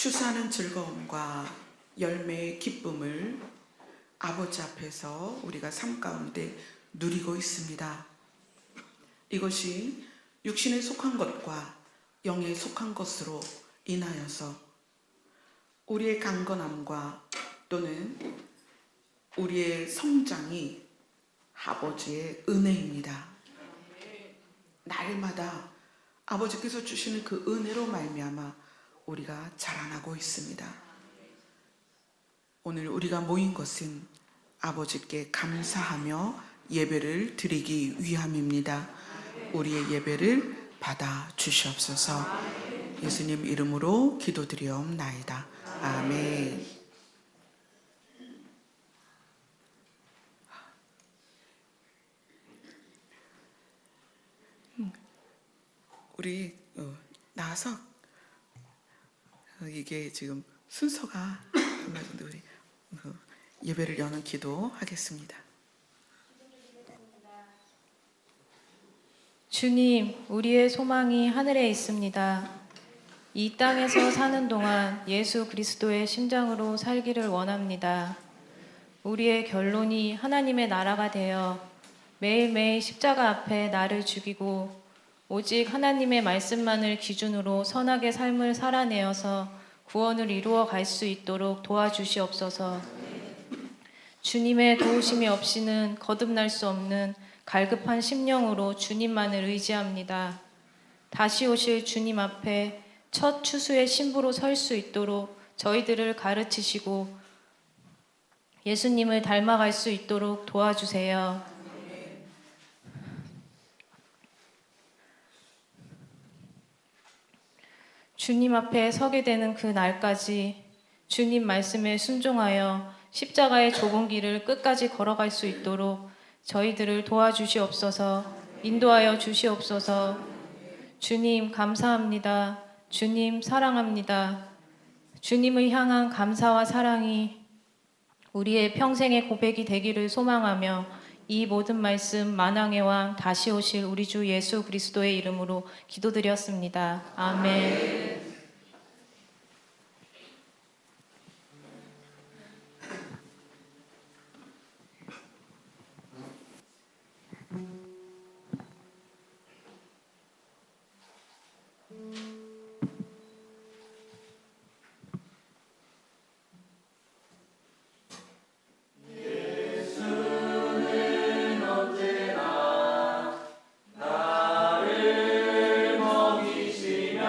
추수하는 즐거움과 열매의 기쁨을 아버지 앞에서 우리가 삶 가운데 누리고 있습니다. 이것이 육신에 속한 것과 영에 속한 것으로 인하여서 우리의 강건함과 또는 우리의 성장이 아버지의 은혜입니다. 날마다 아버지께서 주시는 그 은혜로 말미암아 우리가 자라나고 있습니다. 오늘 우리가 모인 것은 아버지께 감사하며 예배를 드리기 위함입니다. 우리의 예배를 받아 주시옵소서. 예수님 이름으로 기도드리옵나이다. 아멘. 우리 나와서 이게 지금 순서가 맞는데 우리 예배를 여는 기도하겠습니다. 주님, 우리의 소망이 하늘에 있습니다. 이 땅에서 사는 동안 예수 그리스도의 심장으로 살기를 원합니다. 우리의 결론이 하나님의 나라가 되어 매일매일 십자가 앞에 나를 죽이고 오직 하나님의 말씀만을 기준으로 선하게 삶을 살아내어서 구원을 이루어 갈 수 있도록 도와주시옵소서. 주님의 도우심이 없이는 거듭날 수 없는 갈급한 심령으로 주님만을 의지합니다. 다시 오실 주님 앞에 첫 추수의 신부로 설 수 있도록 저희들을 가르치시고 예수님을 닮아갈 수 있도록 도와주세요. 주님 앞에 서게 되는 그 날까지 주님 말씀에 순종하여 십자가의 좁은 길을 끝까지 걸어갈 수 있도록 저희들을 도와주시옵소서. 인도하여 주시옵소서. 주님 감사합니다. 주님 사랑합니다. 주님을 향한 감사와 사랑이 우리의 평생의 고백이 되기를 소망하며 이 모든 말씀 만왕의 왕 다시 오실 우리 주 예수 그리스도의 이름으로 기도드렸습니다. 아멘. 나를 먹이시며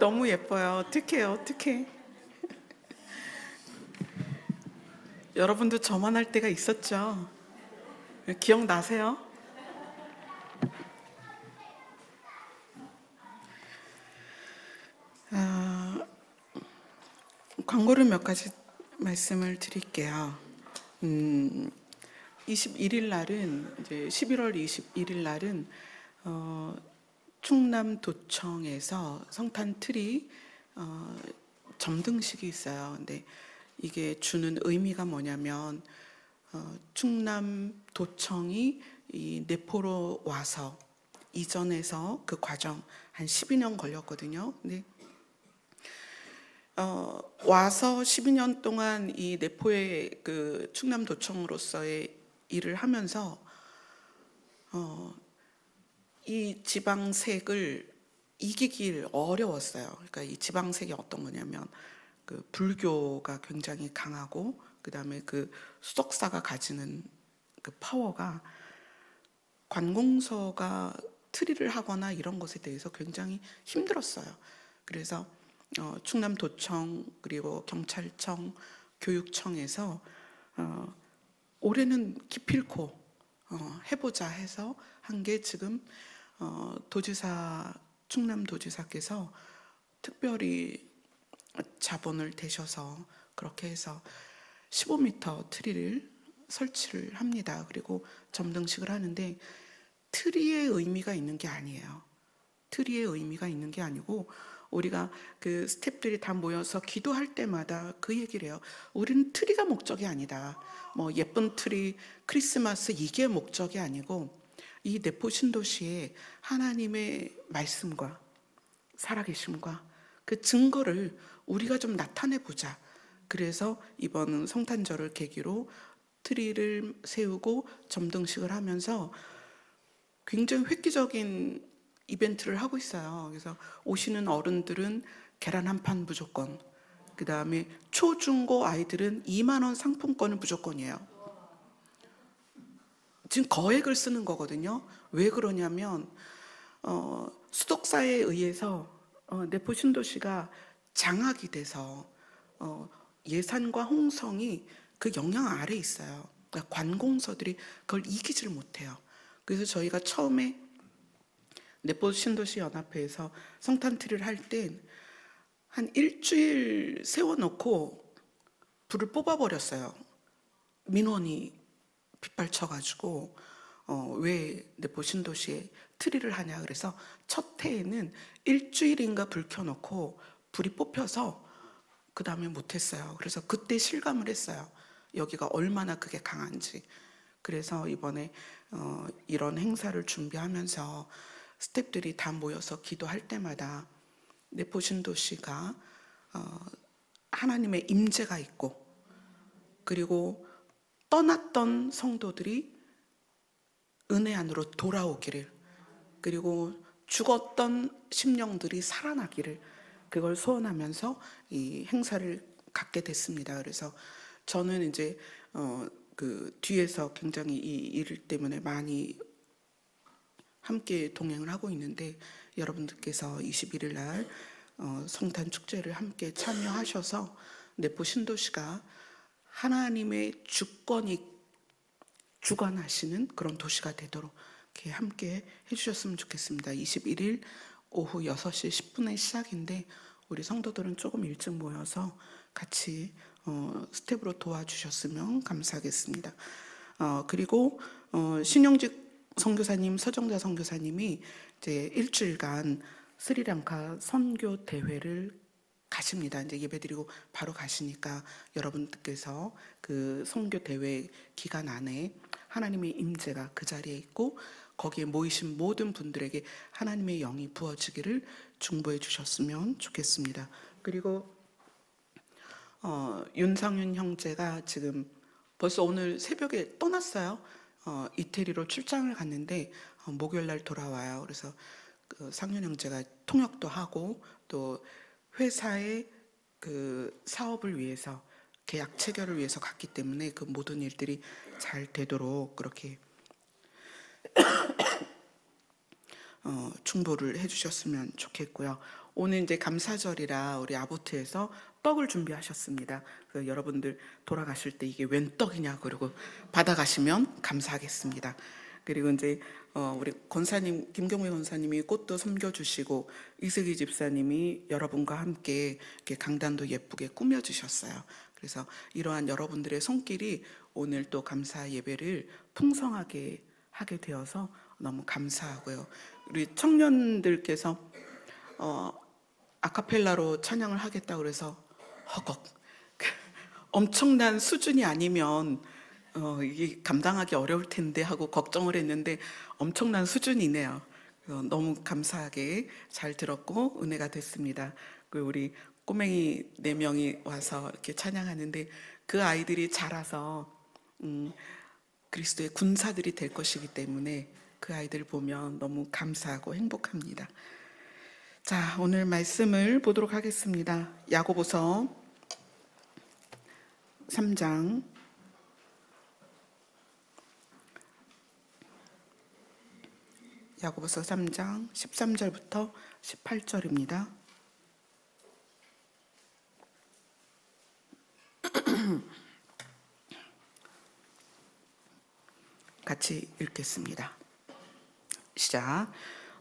너무 예뻐요. 어떡해. 여러분도 저만 할 때가 있었죠? 기억나세요? 광고를 몇 가지 말씀을 드릴게요. 21일 날은 이제 11월 21일 날은 충남도청에서 성탄 트리 점등식이 있어요. 근데 이게 주는 의미가 뭐냐면 충남도청이 이 내포로 와서 이전에서 그 과정 한 12년 걸렸거든요. 근데 와서 12년 동안 이 내포의 그 충남도청으로서의 일을 하면서 이 지방색을 이기길 어려웠어요. 그러니까 이 지방색이 어떤 거냐면 그 불교가 굉장히 강하고 그다음에 그 수덕사가 가지는 그 파워가 관공서가 트리를 하거나 이런 것에 대해서 굉장히 힘들었어요. 그래서 충남도청 그리고 경찰청, 교육청에서 올해는 기필코 해보자 해서 한 게 지금 도지사 충남도지사께서 특별히 자본을 대셔서 그렇게 해서 15m 트리를 설치를 합니다. 그리고 점등식을 하는데 트리의 의미가 있는 게 아니에요. 트리의 의미가 있는 게 아니고 우리가 그 스태프들이 다 모여서 기도할 때마다 그 얘기를 해요. 우리는 트리가 목적이 아니다. 뭐 예쁜 트리, 크리스마스 이게 목적이 아니고 이 내포 신도시에 하나님의 말씀과 살아계심과 그 증거를 우리가 좀 나타내 보자. 그래서 이번 성탄절을 계기로 트리를 세우고 점등식을 하면서 굉장히 획기적인 이벤트를 하고 있어요. 그래서 오시는 어른들은 계란 한 판 무조건, 그 다음에 초, 중, 고 아이들은 2만 원 상품권은 무조건이에요. 지금 거액을 쓰는 거거든요. 왜 그러냐면 수독사에 의해서 내포 신도시가 장악이 돼서 예산과 홍성이 그 영향 아래 있어요. 그러니까 관공서들이 그걸 이기질 못해요. 그래서 저희가 처음에 내포 신도시 연합회에서 성탄트리를 할 땐 한 일주일 세워놓고 불을 뽑아버렸어요. 민원이 빗발쳐가지고 왜 내포 신도시에 트리를 하냐 그래서 첫 해에는 일주일인가 불 켜놓고 불이 뽑혀서 그 다음에 못했어요. 그래서 그때 실감을 했어요. 여기가 얼마나 그게 강한지. 그래서 이번에 이런 행사를 준비하면서 스태프들이 다 모여서 기도할 때마다 내포 신도시가 하나님의 임재가 있고 그리고 떠났던 성도들이 은혜 안으로 돌아오기를 그리고 죽었던 심령들이 살아나기를 그걸 소원하면서 이 행사를 갖게 됐습니다. 그래서 저는 이제 그 뒤에서 굉장히 이 일 때문에 많이 함께 동행을 하고 있는데 여러분들께서 21일 날 성탄 축제를 함께 참여하셔서 내포 신도시가 하나님의 주권이 주관하시는 그런 도시가 되도록 이렇게 함께 해주셨으면 좋겠습니다. 21일 오후 6시 10분에 시작인데 우리 성도들은 조금 일찍 모여서 같이 스텝으로 도와주셨으면 감사하겠습니다. 그리고 신영직 선교사님, 서정자 선교사님이 이제 일주일간 스리랑카 선교 대회를 가십니다. 이제 예배드리고 바로 가시니까 여러분들께서 그 선교 대회 기간 안에 하나님의 임재가 그 자리에 있고 거기에 모이신 모든 분들에게 하나님의 영이 부어지기를 중보해 주셨으면 좋겠습니다. 그리고 윤상윤 형제가 지금 벌써 오늘 새벽에 떠났어요. 이태리로 출장을 갔는데 목요일 날 돌아와요. 그래서 그 상윤 형제가 통역도 하고 또 회사의 그 사업을 위해서 계약 체결을 위해서 갔기 때문에 그 모든 일들이 잘 되도록 그렇게 중보를 해주셨으면 좋겠고요. 오늘 이제 감사절이라 우리 아보트에서 떡을 준비하셨습니다. 그래서 여러분들 돌아가실 때 이게 웬 떡이냐 그러고 받아가시면 감사하겠습니다. 그리고 이제 우리 권사님 김경미 권사님이 꽃도 섬겨주시고 이슬기 집사님이 여러분과 함께 이렇게 강단도 예쁘게 꾸며주셨어요. 그래서 이러한 여러분들의 손길이 오늘 또 감사 예배를 풍성하게 하게 되어서 너무 감사하고요. 우리 청년들께서 아카펠라로 찬양을 하겠다고 그래서 허걱 엄청난 수준이 아니면 이게 감당하기 어려울 텐데 하고 걱정을 했는데 엄청난 수준이네요. 너무 감사하게 잘 들었고 은혜가 됐습니다. 우리 꼬맹이 4명이 와서 이렇게 찬양하는데 그 아이들이 자라서 그리스도의 군사들이 될 것이기 때문에 그 아이들 보면 너무 감사하고 행복합니다. 자, 오늘 말씀을 보도록 하겠습니다. 야고보서 3장 13절부터 18절입니다. 같이 읽겠습니다. 시작.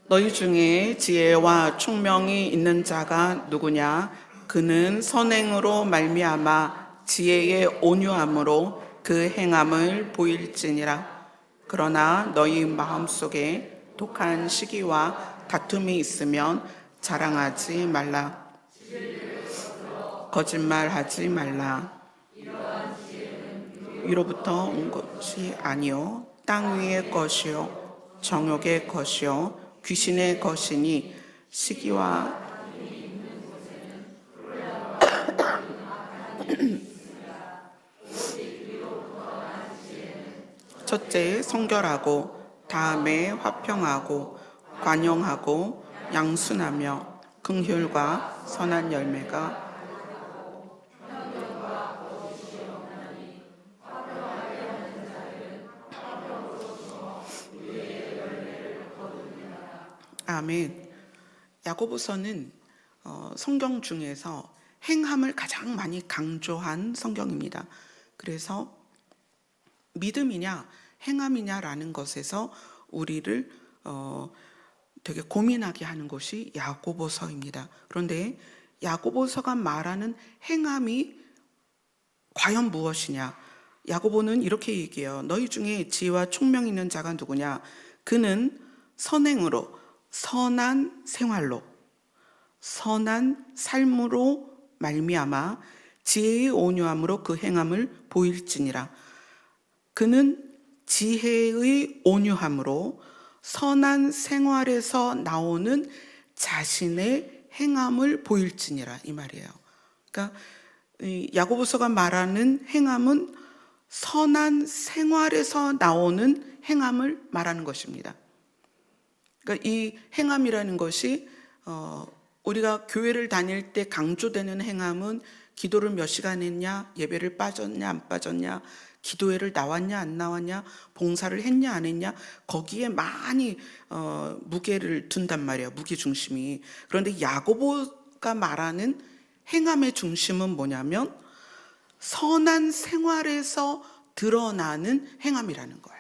너희 중에 지혜와 총명이 있는 자가 누구냐? 그는 선행으로 말미암아 지혜의 온유함으로 그 행함을 보일지니라. 그러나 너희 마음속에 독한 시기와 다툼이 있으면 자랑하지 말라. 거짓말하지 말라. 위로부터 온 것이 아니요 땅 위의 것이요 정욕의 것이요 귀신의 것이니 시기와 첫째 성결하고 다음에 화평하고 관용하고 양순하며 긍휼과 선한 열매가 아멘. 야고보서는 성경 중에서 행함을 가장 많이 강조한 성경입니다. 그래서 믿음이냐 행함이냐라는 것에서 우리를 되게 고민하게 하는 것이 야고보서입니다. 그런데 야고보서가 말하는 행함이 과연 무엇이냐? 야고보는 이렇게 얘기해요. 너희 중에 지혜와 총명 있는 자가 누구냐? 그는 선행으로 선한 생활로 선한 삶으로 말미암아 지혜의 온유함으로 그 행함을 보일지니라. 그는 지혜의 온유함으로 선한 생활에서 나오는 자신의 행함을 보일지니라 이 말이에요. 그러니까 야고보서가 말하는 행함은 선한 생활에서 나오는 행함을 말하는 것입니다. 그러니까 이 행함이라는 것이 우리가 교회를 다닐 때 강조되는 행함은 기도를 몇 시간 했냐, 예배를 빠졌냐 안 빠졌냐, 기도회를 나왔냐 안 나왔냐, 봉사를 했냐 안 했냐, 거기에 많이 무게를 둔단 말이에요. 무게 중심이. 그런데 야고보가 말하는 행함의 중심은 뭐냐면 선한 생활에서 드러나는 행함이라는 거예요.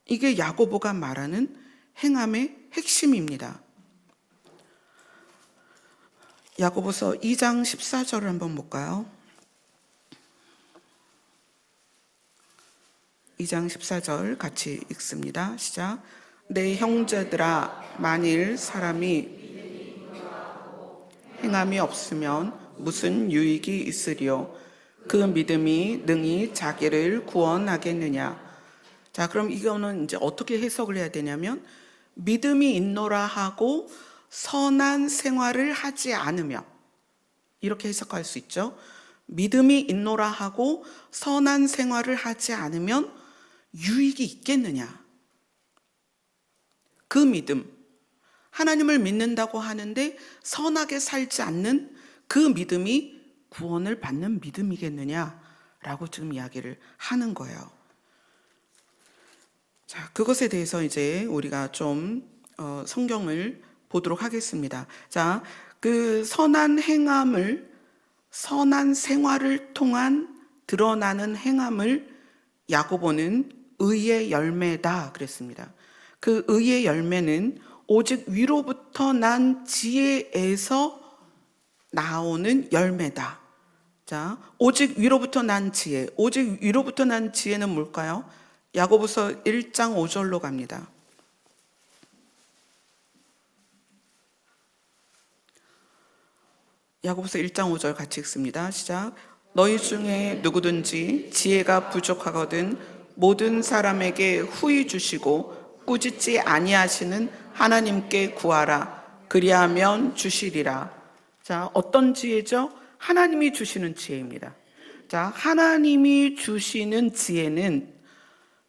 이게 야고보가 말하는 행함의 핵심입니다. 야고보서 2장 14절을 한번 볼까요? 2장 14절 같이 읽습니다. 시작. 내 형제들아, 만일 사람이 행함이 없으면 무슨 유익이 있으리요? 그 믿음이 능히 자기를 구원하겠느냐? 자, 그럼 이거는 이제 어떻게 해석을 해야 되냐면 믿음이 있노라 하고 선한 생활을 하지 않으며, 이렇게 해석할 수 있죠. 믿음이 있노라 하고 선한 생활을 하지 않으면 유익이 있겠느냐? 그 믿음, 하나님을 믿는다고 하는데 선하게 살지 않는 그 믿음이 구원을 받는 믿음이겠느냐라고 지금 이야기를 하는 거예요. 자, 그것에 대해서 이제 우리가 좀 성경을 보도록 하겠습니다. 자, 그 선한 행함을, 선한 생활을 통한 드러나는 행함을 야고보는 의의 열매다 그랬습니다. 그 의의 열매는 오직 위로부터 난 지혜에서 나오는 열매다. 자, 오직 위로부터 난 지혜. 오직 위로부터 난 지혜는 뭘까요? 야고보서 1장 5절로 갑니다. 야고보서 1장 5절 같이 읽습니다. 시작. 너희 중에 누구든지 지혜가 부족하거든 모든 사람에게 후히 주시고 꾸짖지 아니하시는 하나님께 구하라. 그리하면 주시리라. 자, 어떤 지혜죠? 하나님이 주시는 지혜입니다. 자, 하나님이 주시는 지혜는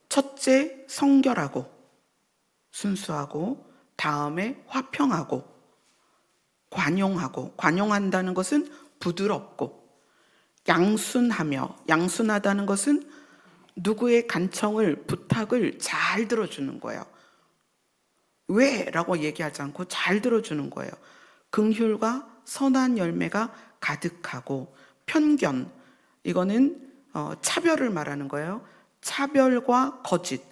첫째 성결하고 순수하고, 다음에 화평하고, 관용하고, 관용한다는 것은 부드럽고, 양순하며, 양순하다는 것은 누구의 간청을, 부탁을 잘 들어주는 거예요. 왜? 라고 얘기하지 않고 잘 들어주는 거예요. 긍휼과 선한 열매가 가득하고, 편견, 이거는 차별을 말하는 거예요. 차별과 거짓,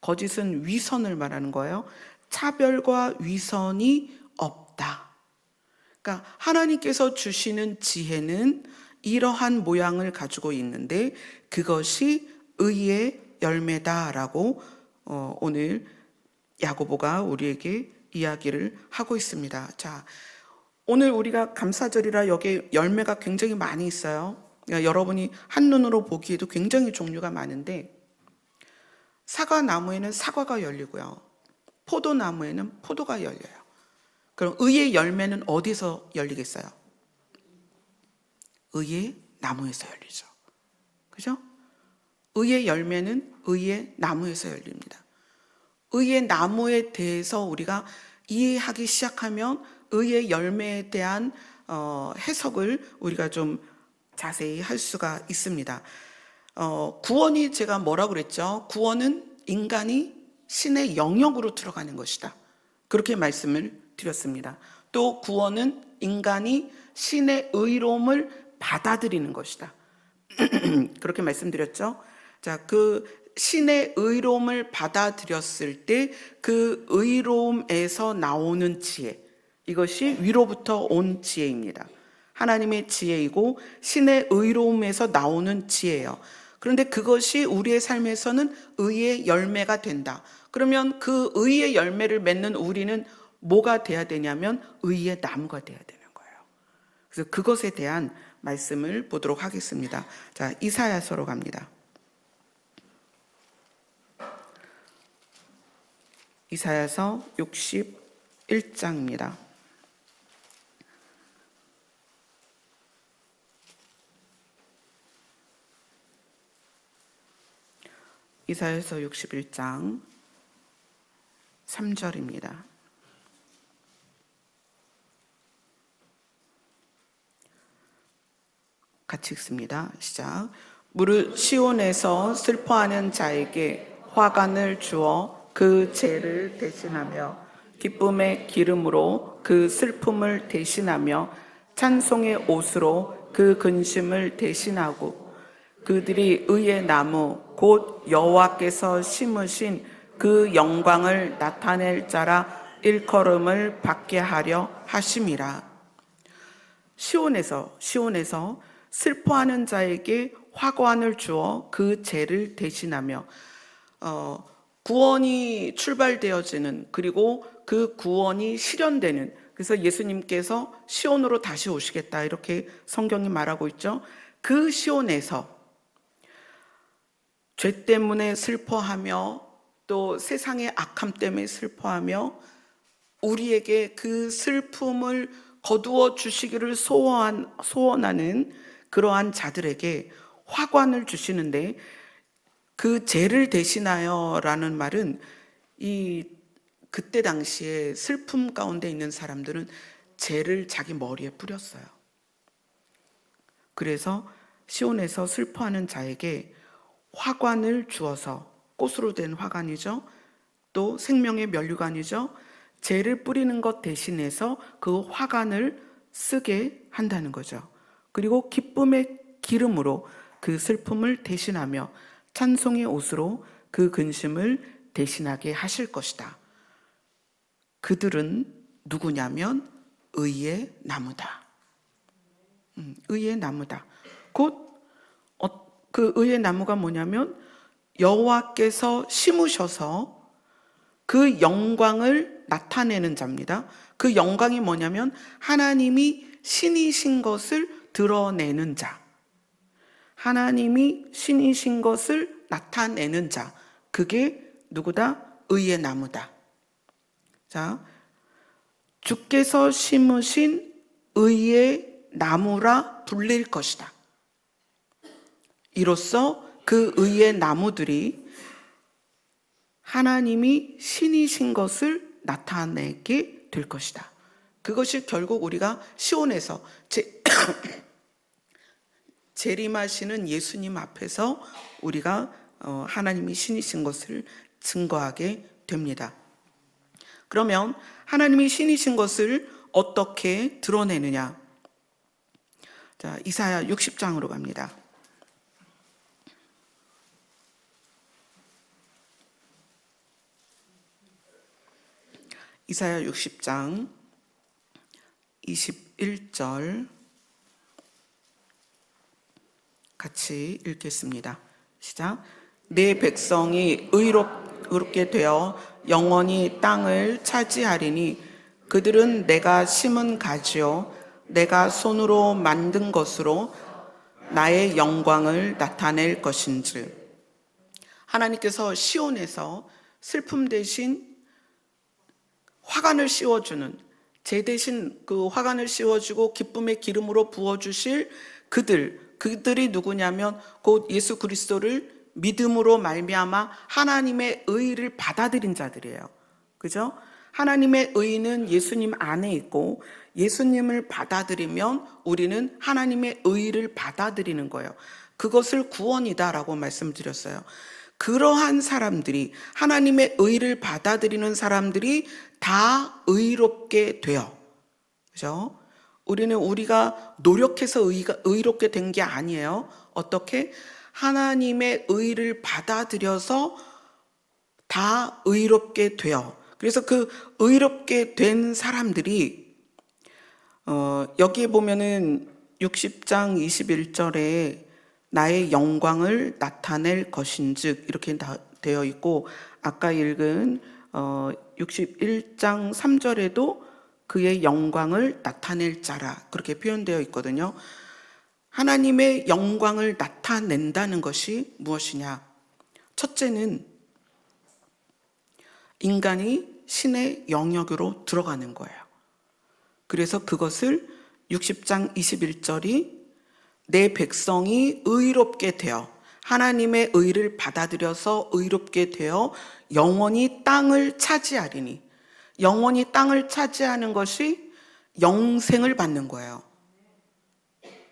거짓은 위선을 말하는 거예요. 차별과 위선이 없다. 그러니까 하나님께서 주시는 지혜는 이러한 모양을 가지고 있는데 그것이 의의 열매다라고 오늘 야고보가 우리에게 이야기를 하고 있습니다. 자, 오늘 우리가 감사절이라 여기에 열매가 굉장히 많이 있어요. 그러니까 여러분이 한눈으로 보기에도 굉장히 종류가 많은데, 사과나무에는 사과가 열리고요, 포도나무에는 포도가 열려요. 그럼 의의 열매는 어디서 열리겠어요? 의의 나무에서 열리죠. 그죠? 의의 열매는 의의 나무에서 열립니다. 의의 나무에 대해서 우리가 이해하기 시작하면 의의 열매에 대한 해석을 우리가 좀 자세히 할 수가 있습니다. 구원이 제가 뭐라고 그랬죠? 구원은 인간이 신의 영역으로 들어가는 것이다. 그렇게 말씀을 드렸습니다. 또 구원은 인간이 신의 의로움을 받아들이는 것이다. 그렇게 말씀드렸죠. 자, 그 신의 의로움을 받아들였을 때 그 의로움에서 나오는 지혜, 이것이 위로부터 온 지혜입니다. 하나님의 지혜이고 신의 의로움에서 나오는 지혜예요. 그런데 그것이 우리의 삶에서는 의의 열매가 된다. 그러면 그 의의 열매를 맺는 우리는 뭐가 돼야 되냐면 의의 나무가 돼야 되는 거예요. 그래서 그것에 대한 말씀을 보도록 하겠습니다. 자, 이사야서로 갑니다. 이사야서 61장입니다. 이사야서 61장 3절입니다. 같이 읽습니다. 시작. 무릇 시온에서 슬퍼하는 자에게 화관을 주어 그 죄를 대신하며 기쁨의 기름으로 그 슬픔을 대신하며 찬송의 옷으로 그 근심을 대신하고 그들이 의의 나무 곧 여호와께서 심으신 그 영광을 나타낼 자라 일컬음을 받게 하려 하심이라. 시온에서 슬퍼하는 자에게 화관을 주어 그 죄를 대신하며, 구원이 출발되어지는, 그리고 그 구원이 실현되는, 그래서 예수님께서 시온으로 다시 오시겠다 이렇게 성경이 말하고 있죠. 그 시온에서 죄 때문에 슬퍼하며 또 세상의 악함 때문에 슬퍼하며 우리에게 그 슬픔을 거두어 주시기를 소원하는 그러한 자들에게 화관을 주시는데, 그 죄를 대신하여 라는 말은 그때 당시에 슬픔 가운데 있는 사람들은 죄를 자기 머리에 뿌렸어요. 그래서 시온에서 슬퍼하는 자에게 화관을 주어서, 꽃으로 된 화관이죠. 또 생명의 면류관이죠. 재를 뿌리는 것 대신해서 그 화관을 쓰게 한다는 거죠. 그리고 기쁨의 기름으로 그 슬픔을 대신하며 찬송의 옷으로 그 근심을 대신하게 하실 것이다. 그들은 누구냐면 의의 나무다. 의의 나무다. 곧 그 의의 나무가 뭐냐면 여호와께서 심으셔서 그 영광을 나타내는 자입니다. 그 영광이 뭐냐면 하나님이 신이신 것을 드러내는 자. 하나님이 신이신 것을 나타내는 자. 그게 누구다? 의의 나무다. 자, 주께서 심으신 의의 나무라 불릴 것이다. 이로써 그 의의 나무들이 하나님이 신이신 것을 나타내게 될 것이다. 그것이 결국 우리가 시온에서 재림하시는 예수님 앞에서 우리가 하나님이 신이신 것을 증거하게 됩니다. 그러면 하나님이 신이신 것을 어떻게 드러내느냐? 자, 이사야 60장으로 갑니다. 이사야 60장 21절 같이 읽겠습니다. 시작. 내 백성이 의롭게 되어 영원히 땅을 차지하리니 그들은 내가 심은 가지요 내가 손으로 만든 것으로 나의 영광을 나타낼 것인즉. 하나님께서 시온에서 슬픔 대신 화관을 씌워주는, 제 대신 그 화관을 씌워주고 기쁨의 기름으로 부어주실 그들이 누구냐면 곧 예수 그리스도를 믿음으로 말미암아 하나님의 의를 받아들인 자들이에요. 그죠? 하나님의 의는 예수님 안에 있고 예수님을 받아들이면 우리는 하나님의 의를 받아들이는 거예요. 그것을 구원이다라고 말씀드렸어요. 그러한 사람들이, 하나님의 의를 받아들이는 사람들이 다 의롭게 돼요. 그죠? 우리가 노력해서 의롭게 된 게 아니에요. 어떻게? 하나님의 의를 받아들여서 다 의롭게 돼요. 그래서 그 의롭게 된 사람들이 여기에 보면은 60장 21절에 나의 영광을 나타낼 것인즉 이렇게 되어 있고, 아까 읽은 61장 3절에도 그의 영광을 나타낼 자라 그렇게 표현되어 있거든요. 하나님의 영광을 나타낸다는 것이 무엇이냐? 첫째는 인간이 신의 영역으로 들어가는 거예요. 그래서 그것을 60장 21절이 내 백성이 의롭게 되어 하나님의 의를 받아들여서 의롭게 되어 영원히 땅을 차지하리니, 영원히 땅을 차지하는 것이 영생을 받는 거예요.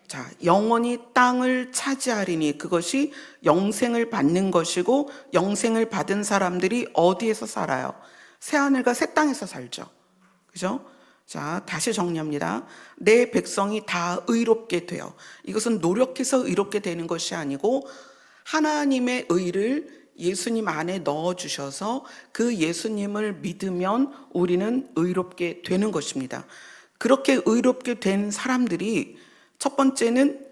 자, 영원히 땅을 차지하리니 그것이 영생을 받는 것이고, 영생을 받은 사람들이 어디에서 살아요? 새하늘과 새 땅에서 살죠. 그죠? 자, 다시 정리합니다. 내 백성이 다 의롭게 되어, 이것은 노력해서 의롭게 되는 것이 아니고 하나님의 의를 예수님 안에 넣어주셔서 그 예수님을 믿으면 우리는 의롭게 되는 것입니다. 그렇게 의롭게 된 사람들이 첫 번째는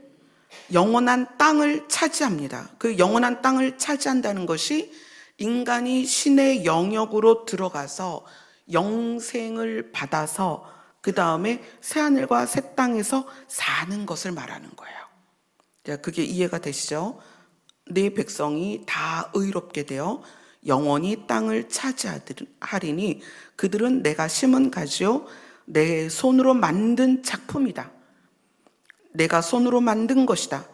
영원한 땅을 차지합니다. 그 영원한 땅을 차지한다는 것이 인간이 신의 영역으로 들어가서 영생을 받아서 그 다음에 새하늘과 새 땅에서 사는 것을 말하는 거예요. 자, 그게 이해가 되시죠? 내 백성이 다 의롭게 되어 영원히 땅을 차지하리니 그들은 내가 심은 가지요 내 손으로 만든 작품이다. 내가 손으로 만든 것이다.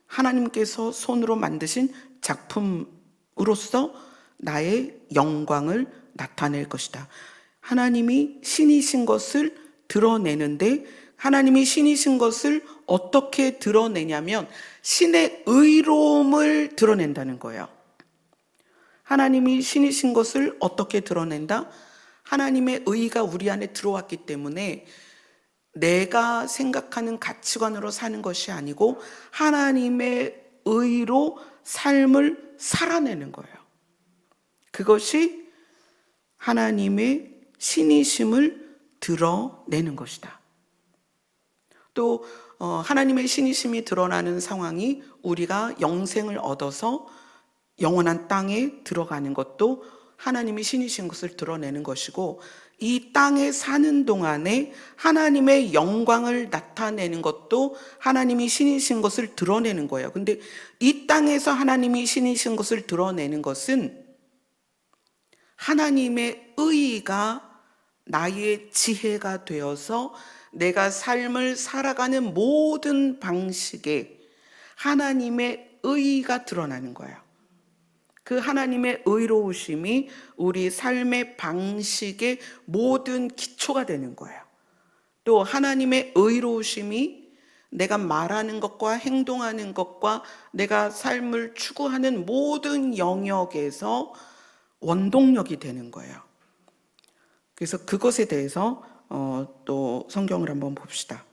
하나님께서 손으로 만드신 작품으로서 나의 영광을 나타낼 것이다. 하나님이 신이신 것을 드러내는데, 하나님이 신이신 것을 어떻게 드러내냐면 신의 의로움을 드러낸다는 거예요. 하나님이 신이신 것을 어떻게 드러낸다? 하나님의 의가 우리 안에 들어왔기 때문에 내가 생각하는 가치관으로 사는 것이 아니고 하나님의 의로 삶을 살아내는 거예요. 그것이 하나님의 신이심을 드러내는 것이다. 또 하나님의 신이심이 드러나는 상황이 우리가 영생을 얻어서 영원한 땅에 들어가는 것도 하나님이 신이신 것을 드러내는 것이고, 이 땅에 사는 동안에 하나님의 영광을 나타내는 것도 하나님이 신이신 것을 드러내는 거예요. 근데 이 땅에서 하나님이 신이신 것을 드러내는 것은 하나님의 의가 나의 지혜가 되어서 내가 삶을 살아가는 모든 방식에 하나님의 의가 드러나는 거예요. 그 하나님의 의로우심이 우리 삶의 방식의 모든 기초가 되는 거예요. 또 하나님의 의로우심이 내가 말하는 것과 행동하는 것과 내가 삶을 추구하는 모든 영역에서 원동력이 되는 거예요. 그래서 그것에 대해서 또 성경을 한번 봅시다.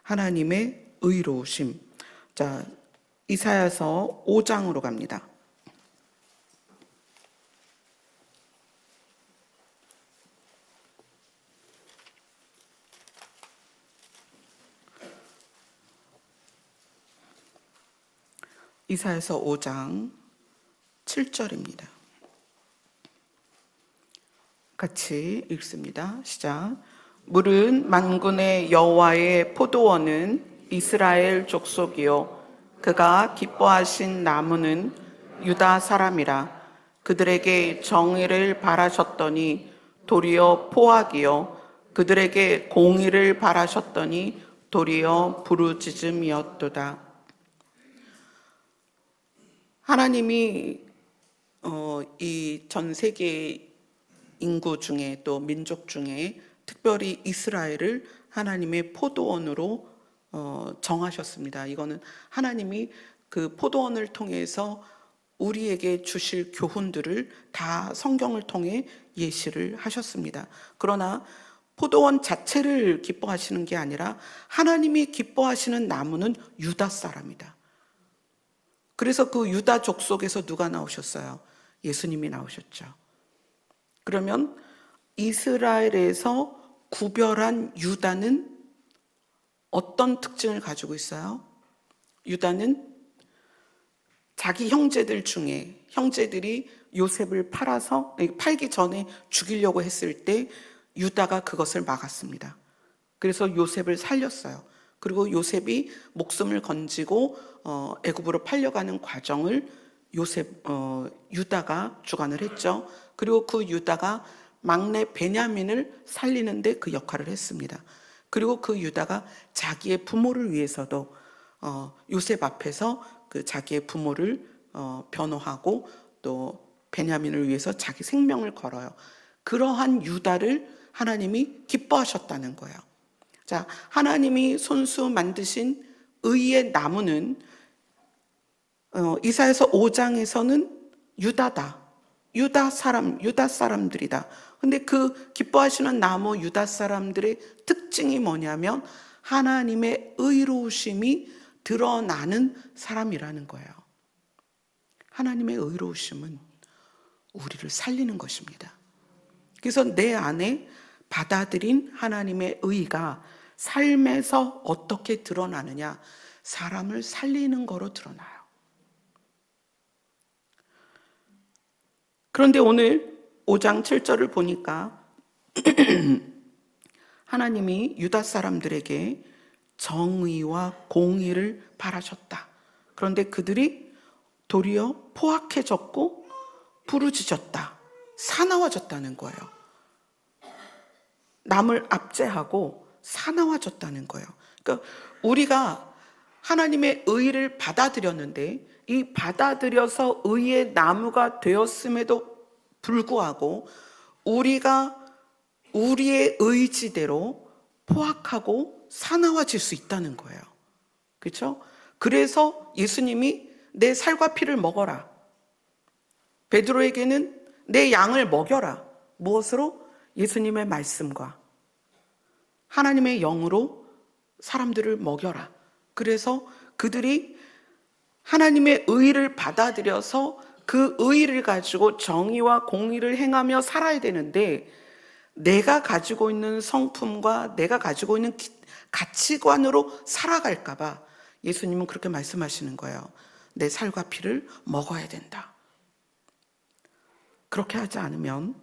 하나님의 의로우심. 자, 이사야서 5장으로 갑니다. 이사야서 5장 7절입니다. 같이 읽습니다. 시작. 물은 만군의 여호와의 포도원은 이스라엘 족속이요 그가 기뻐하신 나무는 유다 사람이라. 그들에게 정의를 바라셨더니 도리어 포악이요 그들에게 공의를 바라셨더니 도리어 부르짖음이었도다. 하나님이 이 전 세계 인구 중에 또 민족 중에 특별히 이스라엘을 하나님의 포도원으로 정하셨습니다. 이거는 하나님이 그 포도원을 통해서 우리에게 주실 교훈들을 다 성경을 통해 예시를 하셨습니다. 그러나 포도원 자체를 기뻐하시는 게 아니라 하나님이 기뻐하시는 나무는 유다 사람이다. 그래서 그 유다 족속에서 누가 나오셨어요? 예수님이 나오셨죠. 그러면 이스라엘에서 구별한 유다는 어떤 특징을 가지고 있어요? 유다는 자기 형제들 중에 형제들이 요셉을 팔기 전에 죽이려고 했을 때 유다가 그것을 막았습니다. 그래서 요셉을 살렸어요. 그리고 요셉이 목숨을 건지고 애굽으로 팔려가는 과정을 유다가 주관을 했죠. 그리고 그 유다가 막내 베냐민을 살리는데 그 역할을 했습니다. 그리고 그 유다가 자기의 부모를 위해서도 요셉 앞에서 그 자기의 부모를 변호하고 또 베냐민을 위해서 자기 생명을 걸어요. 그러한 유다를 하나님이 기뻐하셨다는 거예요. 자, 하나님이 손수 만드신 의의 나무는 이사야서 5장에서는 유다다. 유다 사람들이다. 근데 그 기뻐하시는 나무 유다 사람들의 특징이 뭐냐면 하나님의 의로우심이 드러나는 사람이라는 거예요. 하나님의 의로우심은 우리를 살리는 것입니다. 그래서 내 안에 받아들인 하나님의 의가 삶에서 어떻게 드러나느냐? 사람을 살리는 거로 드러나요. 그런데 오늘 5장 7절을 보니까 하나님이 유다 사람들에게 정의와 공의를 바라셨다. 그런데 그들이 도리어 포악해졌고 부르짖었다. 사나워졌다는 거예요. 남을 압제하고 사나워졌다는 거예요. 그러니까 우리가 하나님의 의를 받아들였는데 이 받아들여서 의의 나무가 되었음에도 불구하고 우리가 우리의 의지대로 포악하고 사나워질 수 있다는 거예요. 그렇죠? 그래서 예수님이 내 살과 피를 먹어라. 베드로에게는 내 양을 먹여라. 무엇으로? 예수님의 말씀과 하나님의 영으로 사람들을 먹여라. 그래서 그들이 하나님의 의를 받아들여서 그 의를 가지고 정의와 공의를 행하며 살아야 되는데, 내가 가지고 있는 성품과 내가 가지고 있는 가치관으로 살아갈까 봐 예수님은 그렇게 말씀하시는 거예요. 내 살과 피를 먹어야 된다. 그렇게 하지 않으면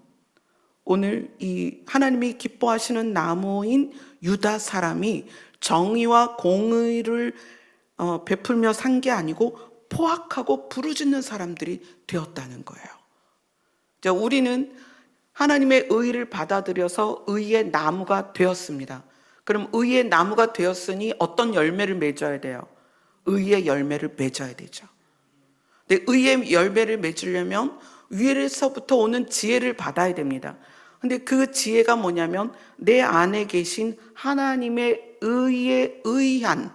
오늘 이 하나님이 기뻐하시는 나무인 유다 사람이 정의와 공의를 베풀며 산 게 아니고 포악하고 부르짖는 사람들이 되었다는 거예요. 자, 우리는 하나님의 의를 받아들여서 의의 나무가 되었습니다. 그럼 의의 나무가 되었으니 어떤 열매를 맺어야 돼요? 의의 열매를 맺어야 되죠. 근데 의의 열매를 맺으려면 위에서부터 오는 지혜를 받아야 됩니다. 근데 그 지혜가 뭐냐면 내 안에 계신 하나님의 의에 의한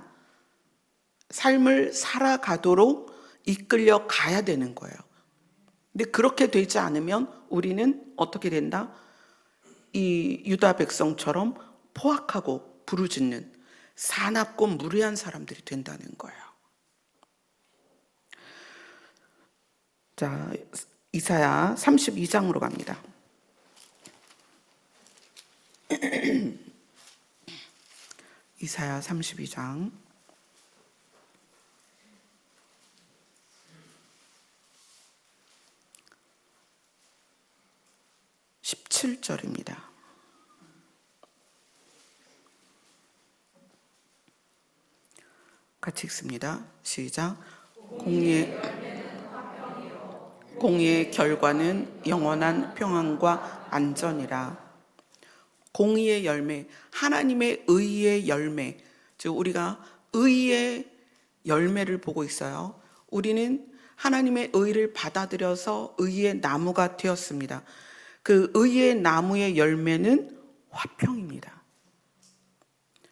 삶을 살아가도록 이끌려 가야 되는 거예요. 근데 그렇게 되지 않으면 우리는 어떻게 된다? 이 유다 백성처럼 포악하고 부르짖는 사납고 무례한 사람들이 된다는 거예요. 자, 이사야 32장으로 갑니다. 이사야 32장 17절입니다. 같이 읽습니다. 시작. 공의의 결과는 영원한 평안과 안전이라. 공의의 열매, 하나님의 의의 열매, 즉 우리가 의의 열매를 보고 있어요. 우리는 하나님의 의를 받아들여서 의의 나무가 되었습니다. 그 의의 나무의 열매는 화평입니다.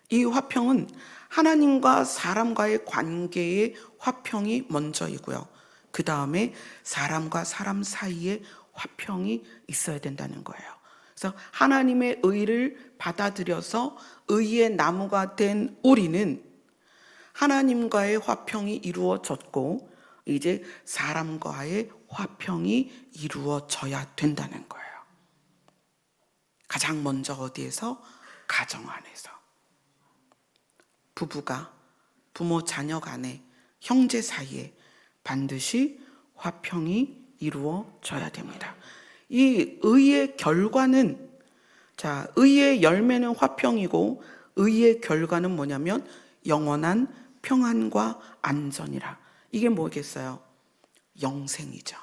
이 화평은 하나님과 사람과의 관계의 화평이 먼저이고요. 그 다음에 사람과 사람 사이에 화평이 있어야 된다는 거예요. 그래서 하나님의 의를 받아들여서 의의 나무가 된 우리는 하나님과의 화평이 이루어졌고 이제 사람과의 화평이 이루어져야 된다는 거예요. 가장 먼저 어디에서? 가정 안에서. 부부가 부모 자녀 간에 형제 사이에 반드시 화평이 이루어져야 됩니다. 이 의의 결과는, 자, 의의 열매는 화평이고 의의 결과는 뭐냐면 영원한 평안과 안전이라. 이게 뭐겠어요? 영생이죠.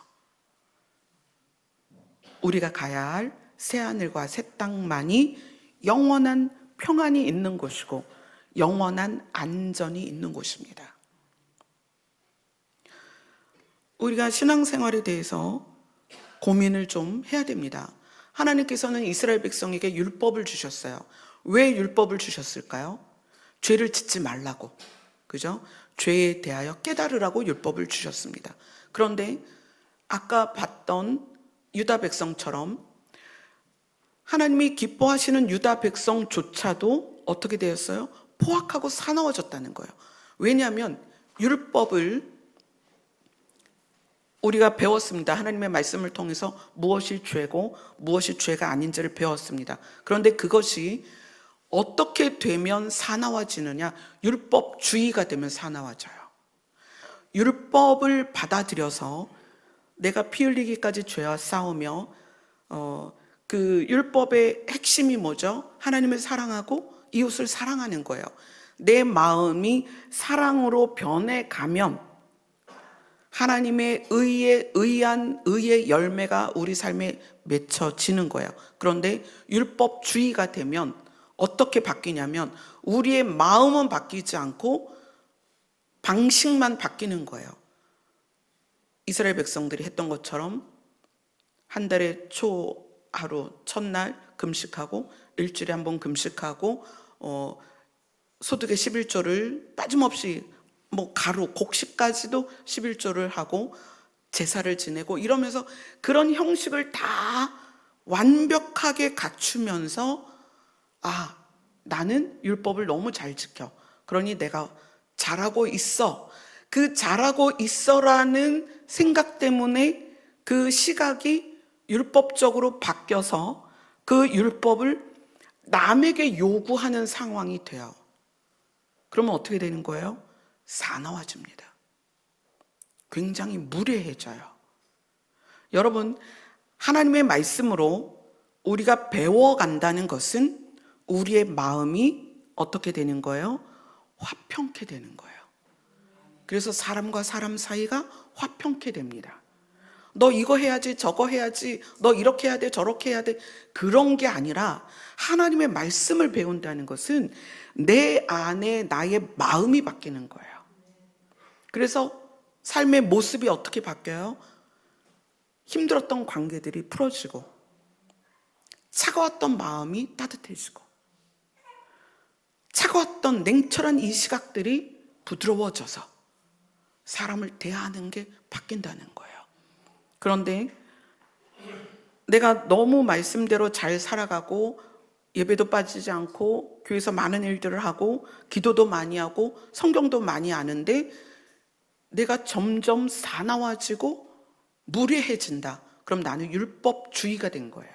우리가 가야 할 새하늘과 새 땅만이 영원한 평안이 있는 곳이고 영원한 안전이 있는 곳입니다. 우리가 신앙생활에 대해서 고민을 좀 해야 됩니다. 하나님께서는 이스라엘 백성에게 율법을 주셨어요. 왜 율법을 주셨을까요? 죄를 짓지 말라고, 그죠? 죄에 대하여 깨달으라고 율법을 주셨습니다. 그런데 아까 봤던 유다 백성처럼 하나님이 기뻐하시는 유다 백성조차도 어떻게 되었어요? 포악하고 사나워졌다는 거예요. 왜냐하면 율법을 우리가 배웠습니다. 하나님의 말씀을 통해서 무엇이 죄고 무엇이 죄가 아닌지를 배웠습니다. 그런데 그것이 어떻게 되면 사나워지느냐? 율법주의가 되면 사나워져요. 율법을 받아들여서 내가 피 흘리기까지 죄와 싸우며 그 율법의 핵심이 뭐죠? 하나님을 사랑하고 이웃을 사랑하는 거예요. 내 마음이 사랑으로 변해가면 하나님의 의한 의의 열매가 우리 삶에 맺혀지는 거예요. 그런데 율법주의가 되면 어떻게 바뀌냐면 우리의 마음은 바뀌지 않고 방식만 바뀌는 거예요. 이스라엘 백성들이 했던 것처럼 한 달에 초하루 첫날 금식하고 일주일에 한 번 금식하고 소득의 11조를 빠짐없이 가루, 곡식까지도 11조를 하고 제사를 지내고 이러면서 그런 형식을 다 완벽하게 갖추면서 나는 율법을 너무 잘 지켜. 그러니 내가 잘하고 있어. 그 잘하고 있어라는 생각 때문에 그 시각이 율법적으로 바뀌어서 그 율법을 남에게 요구하는 상황이 돼요. 그러면 어떻게 되는 거예요? 사나워집니다. 굉장히 무례해져요. 여러분, 하나님의 말씀으로 우리가 배워간다는 것은 우리의 마음이 어떻게 되는 거예요? 화평케 되는 거예요. 그래서 사람과 사람 사이가 화평케 됩니다. 너 이거 해야지, 저거 해야지, 너 이렇게 해야 돼, 저렇게 해야 돼, 그런 게 아니라 하나님의 말씀을 배운다는 것은 내 안에 나의 마음이 바뀌는 거예요. 그래서 삶의 모습이 어떻게 바뀌어요? 힘들었던 관계들이 풀어지고, 차가웠던 마음이 따뜻해지고, 차가웠던 냉철한 이 시각들이 부드러워져서 사람을 대하는 게 바뀐다는 거예요. 그런데 내가 너무 말씀대로 잘 살아가고 예배도 빠지지 않고 교회에서 많은 일들을 하고 기도도 많이 하고 성경도 많이 아는데 내가 점점 사나워지고 무례해진다. 그럼 나는 율법주의가 된 거예요.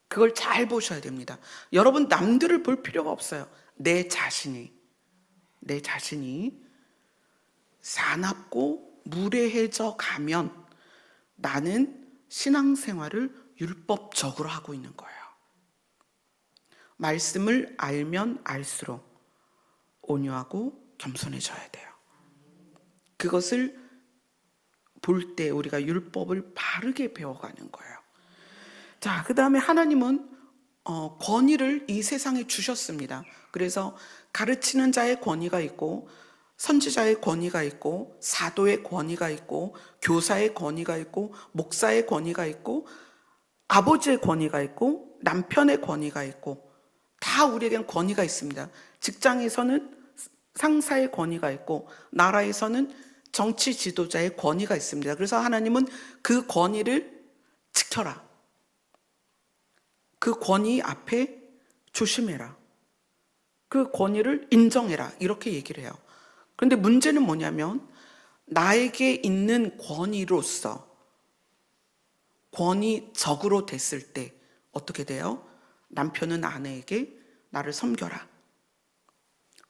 그걸 잘 보셔야 됩니다. 여러분, 남들을 볼 필요가 없어요. 내 자신이 사납고 무례해져 가면 나는 신앙생활을 율법적으로 하고 있는 거예요. 말씀을 알면 알수록 온유하고 겸손해져야 돼요. 그것을 볼 때 우리가 율법을 바르게 배워가는 거예요. 자, 그 다음에 하나님은 권위를 이 세상에 주셨습니다. 그래서 가르치는 자의 권위가 있고, 선지자의 권위가 있고, 사도의 권위가 있고, 교사의 권위가 있고, 목사의 권위가 있고, 아버지의 권위가 있고, 남편의 권위가 있고, 다 우리에겐 권위가 있습니다. 직장에서는 상사의 권위가 있고, 나라에서는 정치 지도자의 권위가 있습니다. 그래서 하나님은 그 권위를 지켜라. 그 권위 앞에 조심해라. 그 권위를 인정해라. 이렇게 얘기를 해요. 그런데 문제는 뭐냐면 나에게 있는 권위로서 권위적으로 됐을 때 어떻게 돼요? 남편은 아내에게 나를 섬겨라.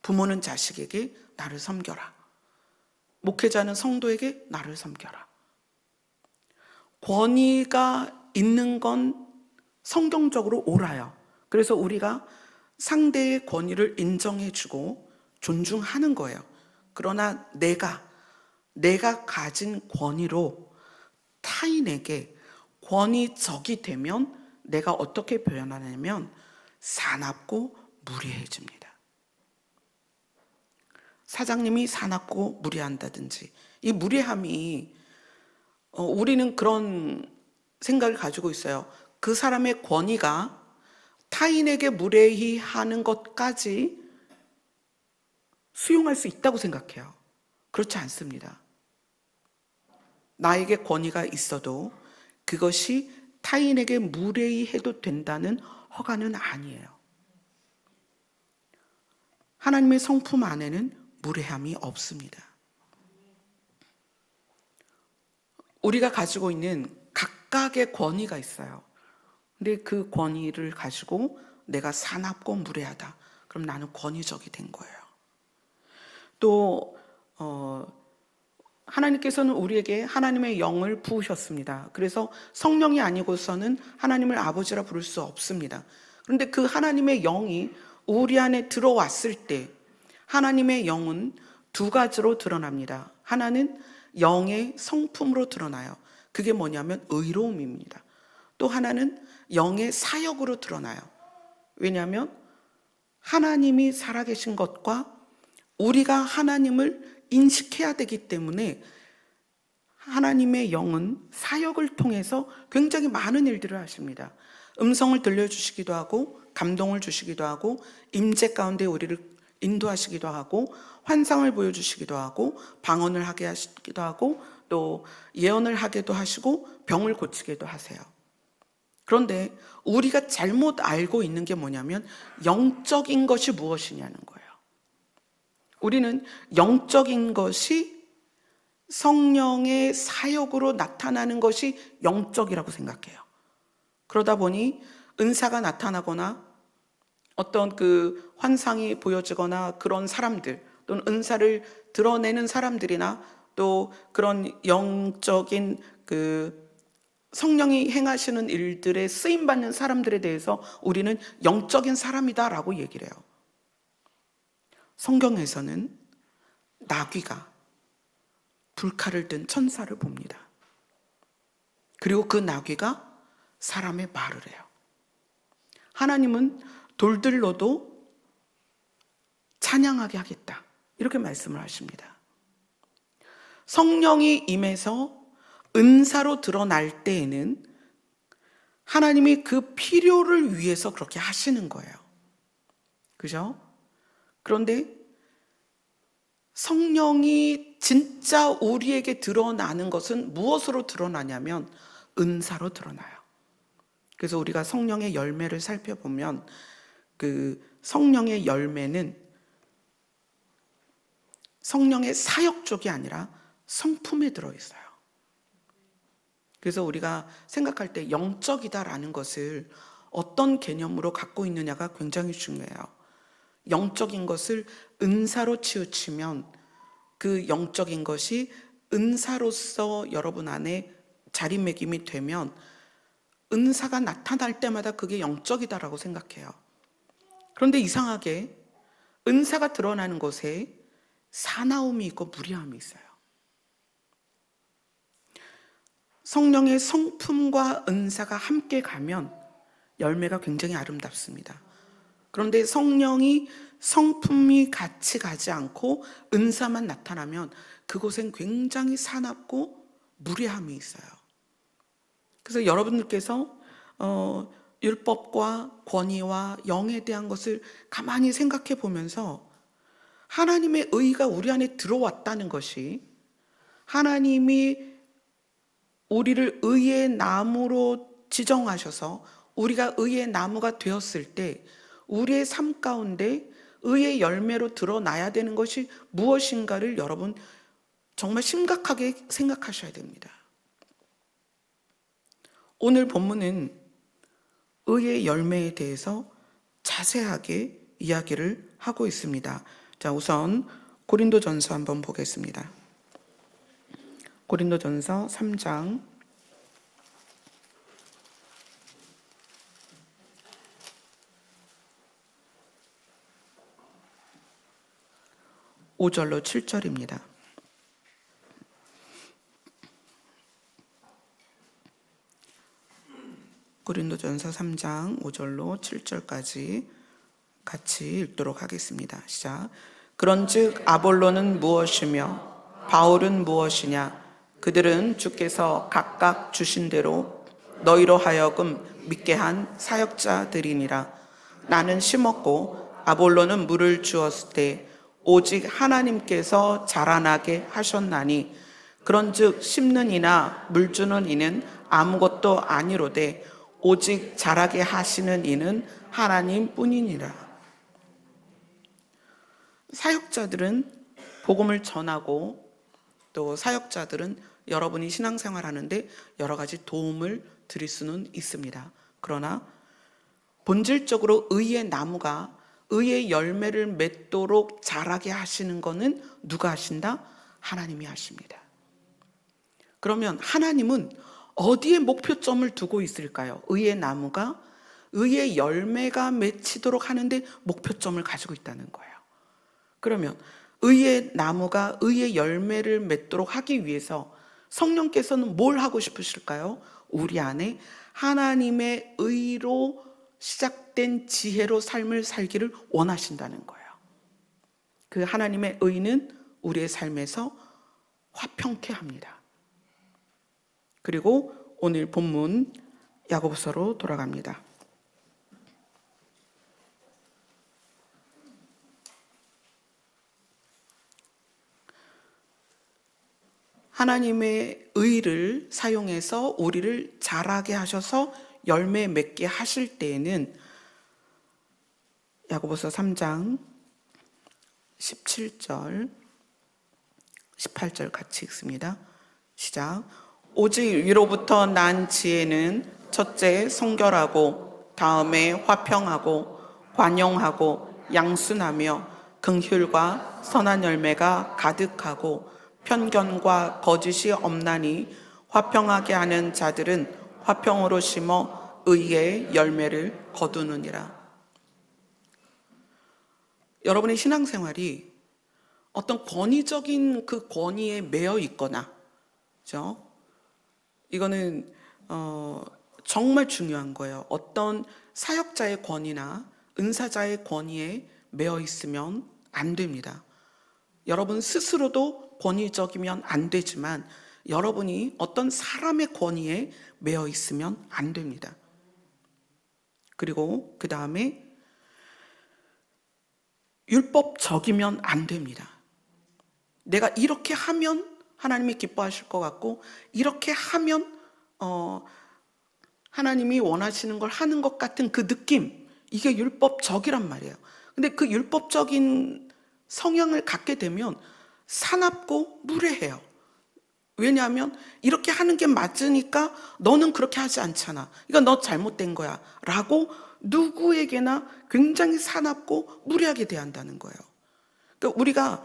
부모는 자식에게 나를 섬겨라. 목회자는 성도에게 나를 섬겨라. 권위가 있는 건 성경적으로 옳아요. 그래서 우리가 상대의 권위를 인정해주고 존중하는 거예요. 그러나 내가 가진 권위로 타인에게 권위적이 되면 내가 어떻게 표현하냐면 사납고 무례해집니다. 사장님이 사납고 무례한다든지, 이 무례함이 우리는 그런 생각을 가지고 있어요. 그 사람의 권위가 타인에게 무례히 하는 것까지 수용할 수 있다고 생각해요. 그렇지 않습니다. 나에게 권위가 있어도 그것이 타인에게 무례히 해도 된다는 허가는 아니에요. 하나님의 성품 안에는 무례함이 없습니다. 우리가 가지고 있는 각각의 권위가 있어요. 근데 그 권위를 가지고 내가 사납고 무례하다. 그럼 나는 권위적이 된 거예요. 또 하나님께서는 우리에게 하나님의 영을 부으셨습니다. 그래서 성령이 아니고서는 하나님을 아버지라 부를 수 없습니다. 그런데 그 하나님의 영이 우리 안에 들어왔을 때 하나님의 영은 두 가지로 드러납니다. 하나는 영의 성품으로 드러나요. 그게 뭐냐면 의로움입니다. 또 하나는 영의 사역으로 드러나요. 왜냐하면 하나님이 살아계신 것과 우리가 하나님을 인식해야 되기 때문에 하나님의 영은 사역을 통해서 굉장히 많은 일들을 하십니다. 음성을 들려주시기도 하고 감동을 주시기도 하고 임재 가운데 우리를 인도하시기도 하고 환상을 보여주시기도 하고 방언을 하게 하시기도 하고 또 예언을 하기도 하시고 병을 고치기도 하세요. 그런데 우리가 잘못 알고 있는 게 뭐냐면 영적인 것이 무엇이냐는 거예요. 우리는 영적인 것이 성령의 사역으로 나타나는 것이 영적이라고 생각해요. 그러다 보니 은사가 나타나거나 어떤 그 환상이 보여지거나 그런 사람들, 또는 은사를 드러내는 사람들이나 또 그런 영적인 그 성령이 행하시는 일들에 쓰임받는 사람들에 대해서 우리는 영적인 사람이다라고 얘기를 해요. 성경에서는 나귀가 불칼을 든 천사를 봅니다. 그리고 그 나귀가 사람의 말을 해요. 하나님은 돌들로도 찬양하게 하겠다, 이렇게 말씀을 하십니다. 성령이 임해서 은사로 드러날 때에는 하나님이 그 필요를 위해서 그렇게 하시는 거예요. 그죠? 그런데 성령이 진짜 우리에게 드러나는 것은 무엇으로 드러나냐면 은사로 드러나요. 그래서 우리가 성령의 열매를 살펴보면 그 성령의 열매는 성령의 사역 쪽이 아니라 성품에 들어있어요. 그래서 우리가 생각할 때 영적이다라는 것을 어떤 개념으로 갖고 있느냐가 굉장히 중요해요. 영적인 것을 은사로 치우치면 그 영적인 것이 은사로서 여러분 안에 자리매김이 되면 은사가 나타날 때마다 그게 영적이다라고 생각해요. 그런데 이상하게 은사가 드러나는 것에 사나움이 있고 무례함이 있어요. 성령의 성품과 은사가 함께 가면 열매가 굉장히 아름답습니다. 그런데 성품이 같이 가지 않고 은사만 나타나면 그곳엔 굉장히 사납고 무례함이 있어요. 그래서 여러분들께서 율법과 권위와 영에 대한 것을 가만히 생각해 보면서 하나님의 의가 우리 안에 들어왔다는 것이, 하나님이 우리를 의의 나무로 지정하셔서 우리가 의의 나무가 되었을 때 우리의 삶 가운데 의의 열매로 드러나야 되는 것이 무엇인가를 여러분 정말 심각하게 생각하셔야 됩니다. 오늘 본문은 의의 열매에 대해서 자세하게 이야기를 하고 있습니다. 자, 우선 고린도전서 한번 보겠습니다. 고린도전서 3장 5절로 7절입니다. 고린도전서 3장 5절로 7절까지 같이 읽도록 하겠습니다. 시작. 그런즉 아볼로는 무엇이며 바울은 무엇이냐? 그들은 주께서 각각 주신 대로 너희로 하여금 믿게 한 사역자들이니라. 나는 심었고 아볼로는 물을 주었을 때 오직 하나님께서 자라나게 하셨나니, 그런즉 심는 이나 물 주는 이는 아무것도 아니로되 오직 자라게 하시는 이는 하나님 뿐이니라. 사역자들은 복음을 전하고, 또 사역자들은 여러분이 신앙생활 하는데 여러 가지 도움을 드릴 수는 있습니다. 그러나 본질적으로 의의 나무가 의의 열매를 맺도록 자라게 하시는 것은 누가 하신다? 하나님이 하십니다. 그러면 하나님은 어디에 목표점을 두고 있을까요? 의의 나무가 의의 열매가 맺히도록 하는데 목표점을 가지고 있다는 거예요. 그러면 의의 나무가 의의 열매를 맺도록 하기 위해서 성령께서는 뭘 하고 싶으실까요? 우리 안에 하나님의 의로 시작된 지혜로 삶을 살기를 원하신다는 거예요. 그 하나님의 의는 우리의 삶에서 화평케 합니다. 그리고 오늘 본문 야고보서로 돌아갑니다. 하나님의 의를 사용해서 우리를 자라게 하셔서 열매 맺게 하실 때에는 야고보서 3장 17절 18절 같이 읽습니다. 시작. 오직 위로부터 난 지혜는 첫째 성결하고 다음에 화평하고 관용하고 양순하며 긍휼과 선한 열매가 가득하고 편견과 거짓이 없나니 화평하게 하는 자들은 화평으로 심어 의의 열매를 거두느니라. 여러분의 신앙생활이 어떤 권위적인 그 권위에 매여 있거나, 그죠? 이거는 정말 중요한 거예요. 어떤 사역자의 권위나 은사자의 권위에 매여 있으면 안 됩니다. 여러분 스스로도 권위적이면 안 되지만 여러분이 어떤 사람의 권위에 매여 있으면 안 됩니다. 그리고 그 다음에 율법적이면 안 됩니다. 내가 이렇게 하면 하나님이 기뻐하실 것 같고 이렇게 하면 하나님이 원하시는 걸 하는 것 같은 그 느낌, 이게 율법적이란 말이에요. 근데 그 율법적인 성향을 갖게 되면 사납고 무례해요. 왜냐하면 이렇게 하는 게 맞으니까 너는 그렇게 하지 않잖아, 이건 너 잘못된 거야 라고 누구에게나 굉장히 사납고 무례하게 대한다는 거예요. 그러니까 우리가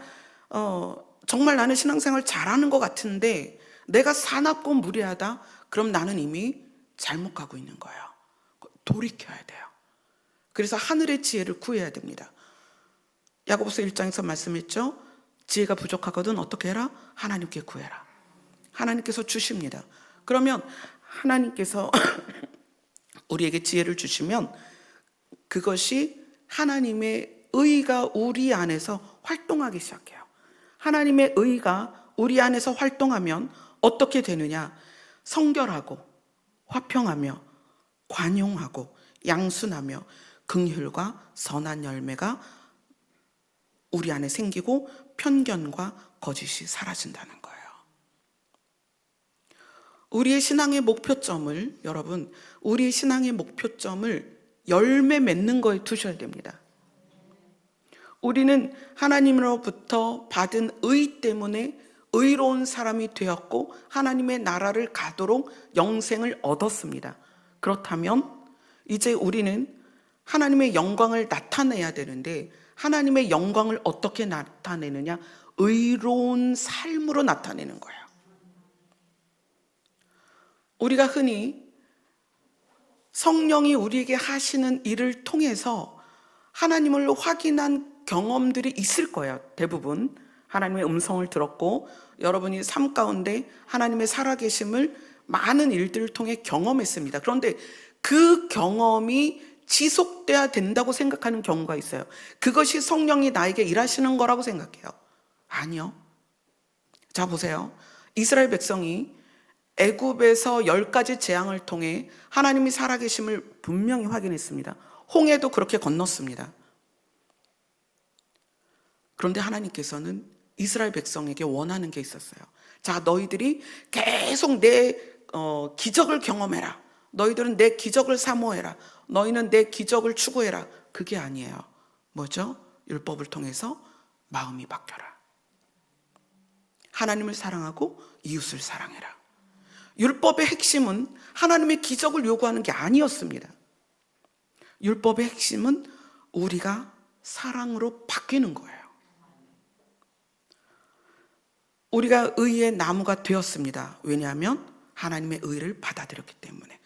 정말 나는 신앙생활 잘하는 것 같은데 내가 사납고 무례하다, 그럼 나는 이미 잘못 가고 있는 거예요. 돌이켜야 돼요. 그래서 하늘의 지혜를 구해야 됩니다. 야고보서 1장에서 말씀했죠. 지혜가 부족하거든 어떻게 해라? 하나님께 구해라. 하나님께서 주십니다. 그러면 하나님께서 우리에게 지혜를 주시면 그것이 하나님의 의가 우리 안에서 활동하기 시작해요. 하나님의 의가 우리 안에서 활동하면 어떻게 되느냐? 성결하고 화평하며 관용하고 양순하며 긍휼과 선한 열매가 우리 안에 생기고 편견과 거짓이 사라진다는 거예요. 우리의 신앙의 목표점을, 여러분, 우리의 신앙의 목표점을 열매 맺는 거에 두셔야 됩니다. 우리는 하나님으로부터 받은 의 때문에 의로운 사람이 되었고 하나님의 나라를 가도록 영생을 얻었습니다. 그렇다면 이제 우리는 하나님의 영광을 나타내야 되는데 하나님의 영광을 어떻게 나타내느냐? 의로운 삶으로 나타내는 거예요. 우리가 흔히 성령이 우리에게 하시는 일을 통해서 하나님을 확인한 경험들이 있을 거예요. 대부분 하나님의 음성을 들었고 여러분이 삶 가운데 하나님의 살아계심을 많은 일들을 통해 경험했습니다. 그런데 그 경험이 지속돼야 된다고 생각하는 경우가 있어요. 그것이 성령이 나에게 일하시는 거라고 생각해요. 아니요. 자 보세요. 이스라엘 백성이 애굽에서 10가지 재앙을 통해 하나님이 살아계심을 분명히 확인했습니다. 홍해도 그렇게 건넜습니다. 그런데 하나님께서는 이스라엘 백성에게 원하는 게 있었어요. 자, 너희들이 계속 내 기적을 경험해라. 너희들은 내 기적을 사모해라. 너희는 내 기적을 추구해라. 그게 아니에요. 뭐죠? 율법을 통해서 마음이 바뀌어라. 하나님을 사랑하고 이웃을 사랑해라. 율법의 핵심은 하나님의 기적을 요구하는 게 아니었습니다. 율법의 핵심은 우리가 사랑으로 바뀌는 거예요. 우리가 의의 나무가 되었습니다. 왜냐하면 하나님의 의를 받아들였기 때문에.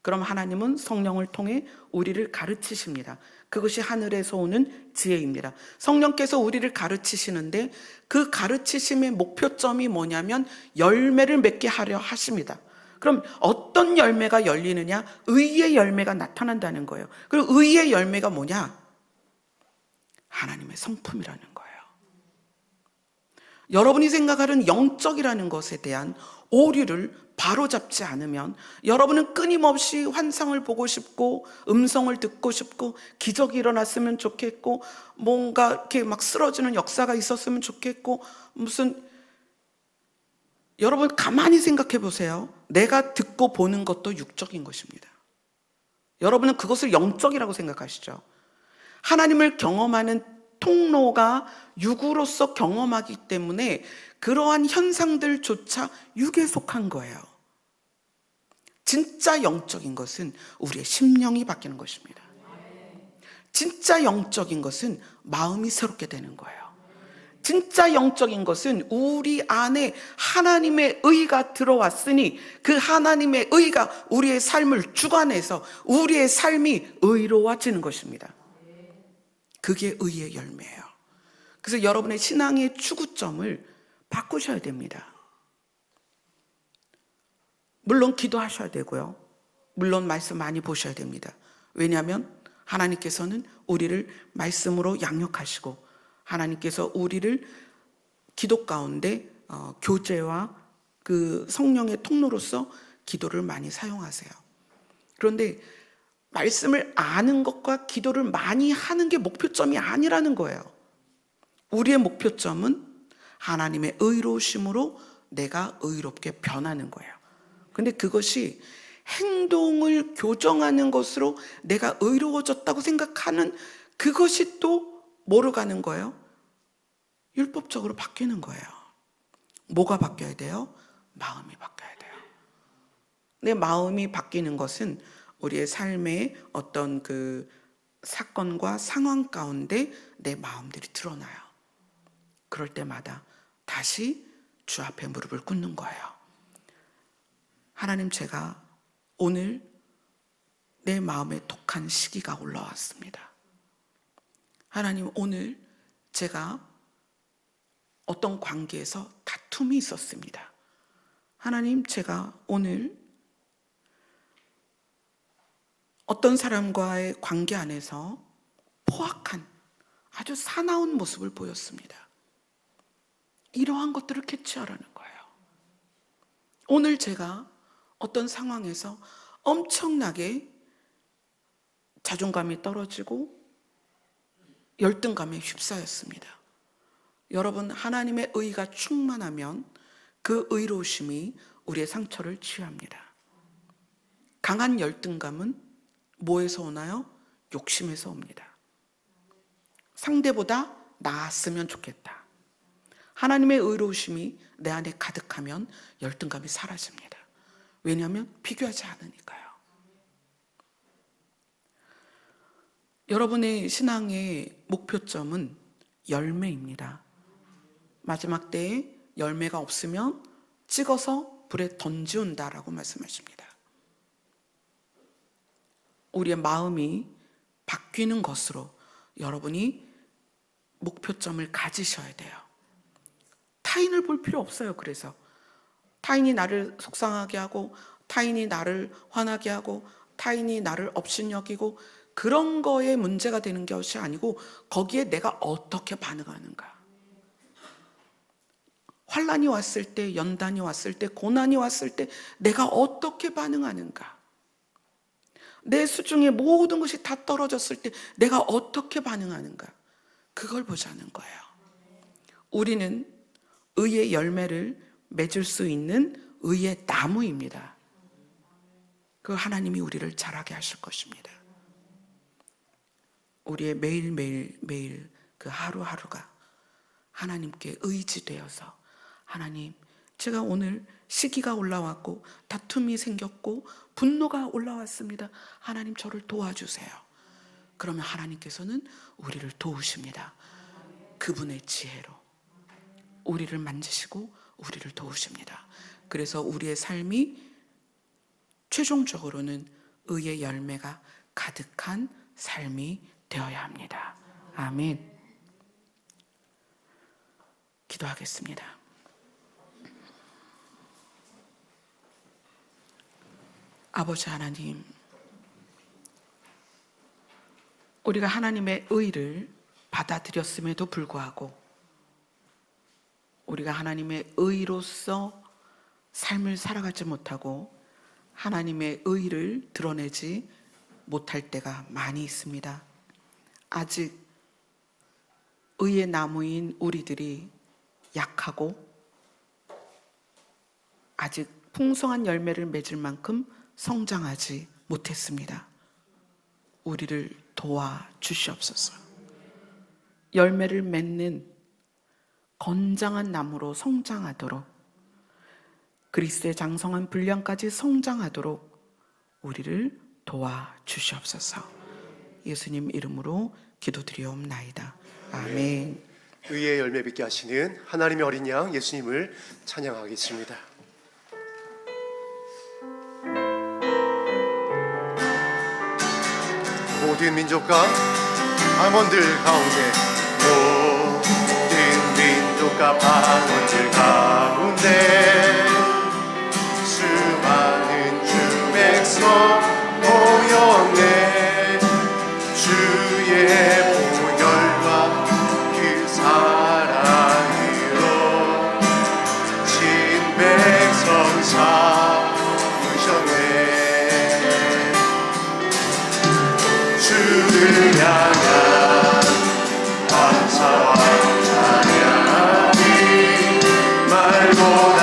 그럼 하나님은 성령을 통해 우리를 가르치십니다. 그것이 하늘에서 오는 지혜입니다. 성령께서 우리를 가르치시는데 그 가르치심의 목표점이 뭐냐면 열매를 맺게 하려 하십니다. 그럼 어떤 열매가 열리느냐? 의의 열매가 나타난다는 거예요. 그리고 의의 열매가 뭐냐? 하나님의 성품이라는 거예요. 여러분이 생각하는 영적이라는 것에 대한 오류를 바로잡지 않으면 여러분은 끊임없이 환상을 보고 싶고 음성을 듣고 싶고 기적이 일어났으면 좋겠고 뭔가 이렇게 막 쓰러지는 역사가 있었으면 좋겠고 무슨, 여러분 가만히 생각해 보세요. 내가 듣고 보는 것도 육적인 것입니다. 여러분은 그것을 영적이라고 생각하시죠. 하나님을 경험하는 통로가 육으로서 경험하기 때문에 그러한 현상들조차 육에 속한 거예요. 진짜 영적인 것은 우리의 심령이 바뀌는 것입니다. 진짜 영적인 것은 마음이 새롭게 되는 거예요. 진짜 영적인 것은 우리 안에 하나님의 의가 들어왔으니 그 하나님의 의가 우리의 삶을 주관해서 우리의 삶이 의로워지는 것입니다. 그게 의의 열매예요. 그래서 여러분의 신앙의 추구점을 바꾸셔야 됩니다. 물론 기도하셔야 되고요. 물론 말씀 많이 보셔야 됩니다. 왜냐하면 하나님께서는 우리를 말씀으로 양육하시고 하나님께서 우리를 기도 가운데 교제와 그 성령의 통로로서 기도를 많이 사용하세요. 그런데 말씀을 아는 것과 기도를 많이 하는 게 목표점이 아니라는 거예요. 우리의 목표점은 하나님의 의로우심으로 내가 의롭게 변하는 거예요. 근데 그것이 행동을 교정하는 것으로 내가 의로워졌다고 생각하는 그것이 또 뭐로 가는 거예요? 율법적으로 바뀌는 거예요. 뭐가 바뀌어야 돼요? 마음이 바뀌어야 돼요. 내 마음이 바뀌는 것은 우리의 삶의 어떤 그 사건과 상황 가운데 내 마음들이 드러나요. 그럴 때마다 다시 주 앞에 무릎을 꿇는 거예요. 하나님, 제가 오늘 내 마음에 독한 시기가 올라왔습니다. 하나님, 오늘 제가 어떤 관계에서 다툼이 있었습니다. 하나님, 제가 오늘 어떤 사람과의 관계 안에서 포악한 아주 사나운 모습을 보였습니다. 이러한 것들을 캐치하라는 거예요. 오늘 제가 어떤 상황에서 엄청나게 자존감이 떨어지고 열등감에 휩싸였습니다. 여러분, 하나님의 의가 충만하면 그 의로우심이 우리의 상처를 치유합니다. 강한 열등감은 뭐에서 오나요? 욕심에서 옵니다. 상대보다 나았으면 좋겠다. 하나님의 의로우심이 내 안에 가득하면 열등감이 사라집니다. 왜냐하면 비교하지 않으니까요. 여러분의 신앙의 목표점은 열매입니다. 마지막 때에 열매가 없으면 찍어서 불에 던지운다라고 말씀하십니다. 우리의 마음이 바뀌는 것으로 여러분이 목표점을 가지셔야 돼요. 타인을 볼 필요 없어요. 그래서 타인이 나를 속상하게 하고 타인이 나를 화나게 하고 타인이 나를 업신여기고 그런 거에 문제가 되는 것이 아니고 거기에 내가 어떻게 반응하는가. 환난이 왔을 때, 연단이 왔을 때, 고난이 왔을 때 내가 어떻게 반응하는가. 내 수중에 모든 것이 다 떨어졌을 때 내가 어떻게 반응하는가. 그걸 보자는 거예요. 우리는 의의 열매를 맺을 수 있는 의의 나무입니다. 그 하나님이 우리를 자라게 하실 것입니다. 우리의 매일 그 하루하루가 하나님께 의지되어서 하나님, 제가 오늘 시기가 올라왔고 다툼이 생겼고 분노가 올라왔습니다. 하나님, 저를 도와주세요. 그러면 하나님께서는 우리를 도우십니다. 그분의 지혜로 우리를 만지시고 우리를 도우십니다. 그래서 우리의 삶이 최종적으로는 의의 열매가 가득한 삶이 되어야 합니다. 아멘. 기도하겠습니다. 아버지 하나님, 우리가 하나님의 의를 받아들였음에도 불구하고 우리가 하나님의 의로서 삶을 살아가지 못하고 하나님의 의를 드러내지 못할 때가 많이 있습니다. 아직 의의 나무인 우리들이 약하고 아직 풍성한 열매를 맺을 만큼 성장하지 못했습니다. 우리를 도와 주시옵소서. 열매를 맺는 건장한 나무로 성장하도록, 그리스도의 장성한 분량까지 성장하도록 우리를 도와 주시옵소서. 예수님 이름으로 기도드리옵나이다. 아멘. 의의 열매 맺게 하시는 하나님의 어린 양 예수님을 찬양하겠습니다. 모든 민족과 방언들 가운데, 모든 민족과 방언들 가운데 수많은 주 백성 모였네. 주의 보혈과 그 사랑으로 진 백성 삼으셨네. 주를 향한 감사와 찬양이 말보다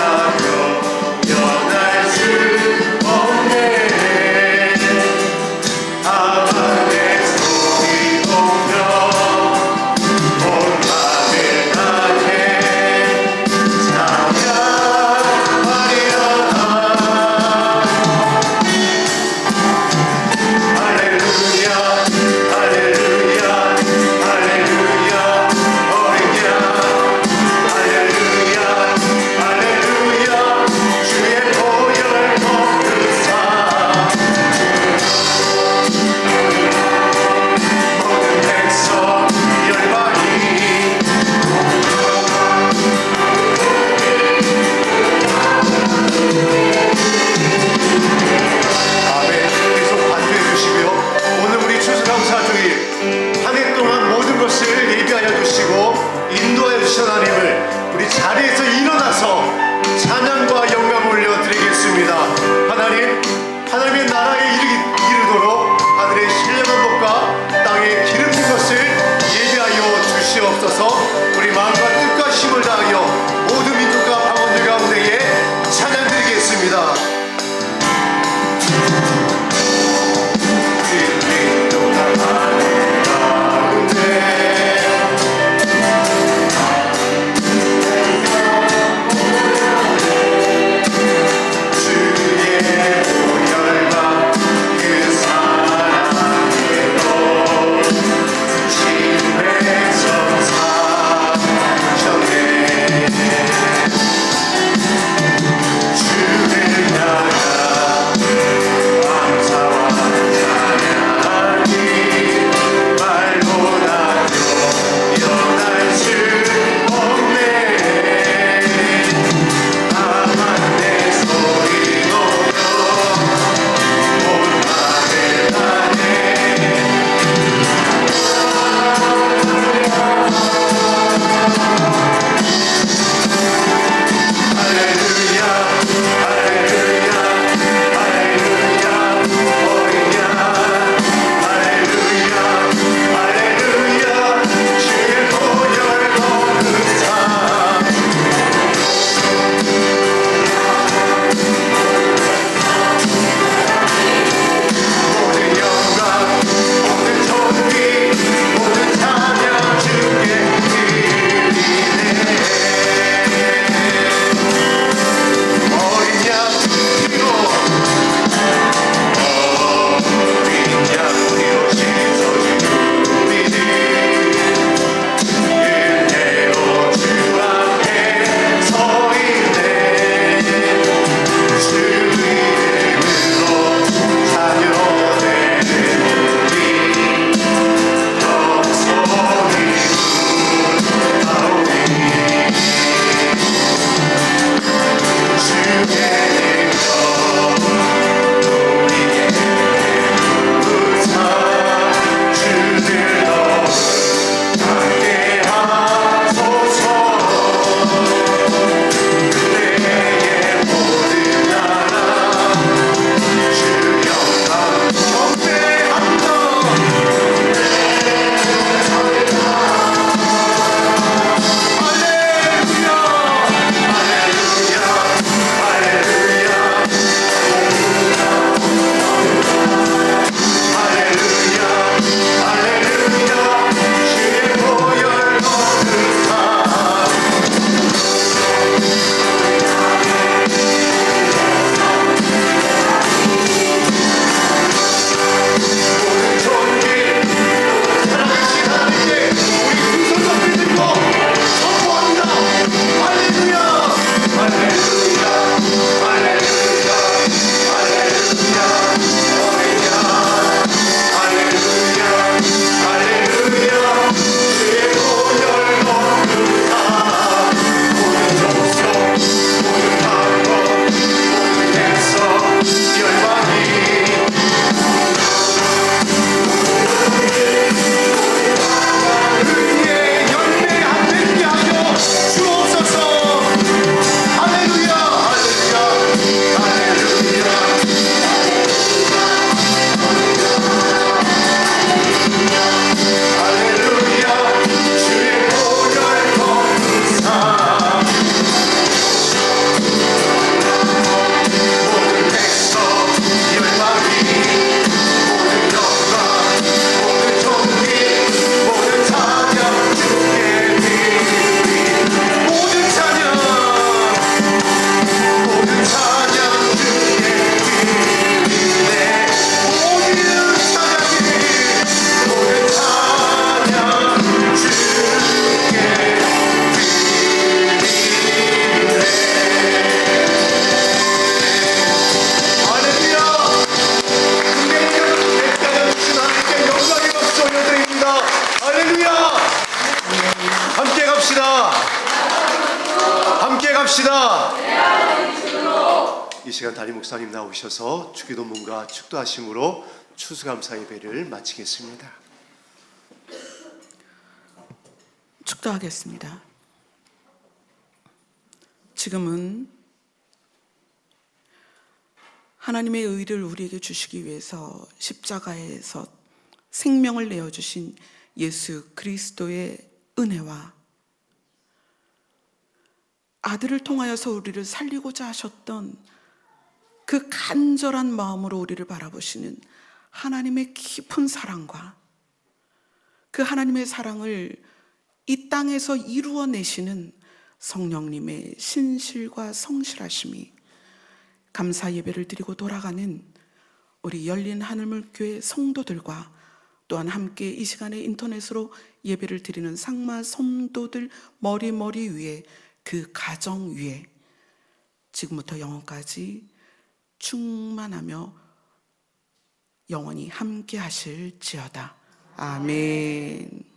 이 시간 담임 목사님 나오셔서 주기도문과 축도하심으로 추수감사 예배를 마치겠습니다. 축도하겠습니다. 지금은 하나님의 의를 우리에게 주시기 위해서 십자가에서 생명을 내어주신 예수 그리스도의 은혜와 아들을 통하여서 우리를 살리고자 하셨던 그 간절한 마음으로 우리를 바라보시는 하나님의 깊은 사랑과 그 하나님의 사랑을 이 땅에서 이루어내시는 성령님의 신실과 성실하심이 감사 예배를 드리고 돌아가는 우리 열린 하늘물교회 성도들과 또한 함께 이 시간에 인터넷으로 예배를 드리는 상마 성도들 머리 위에 그 가정 위에 지금부터 영원까지 충만하며 영원히 함께 하실지어다. 아멘.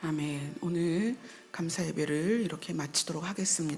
아멘. 오늘 감사 예배를 이렇게 마치도록 하겠습니다.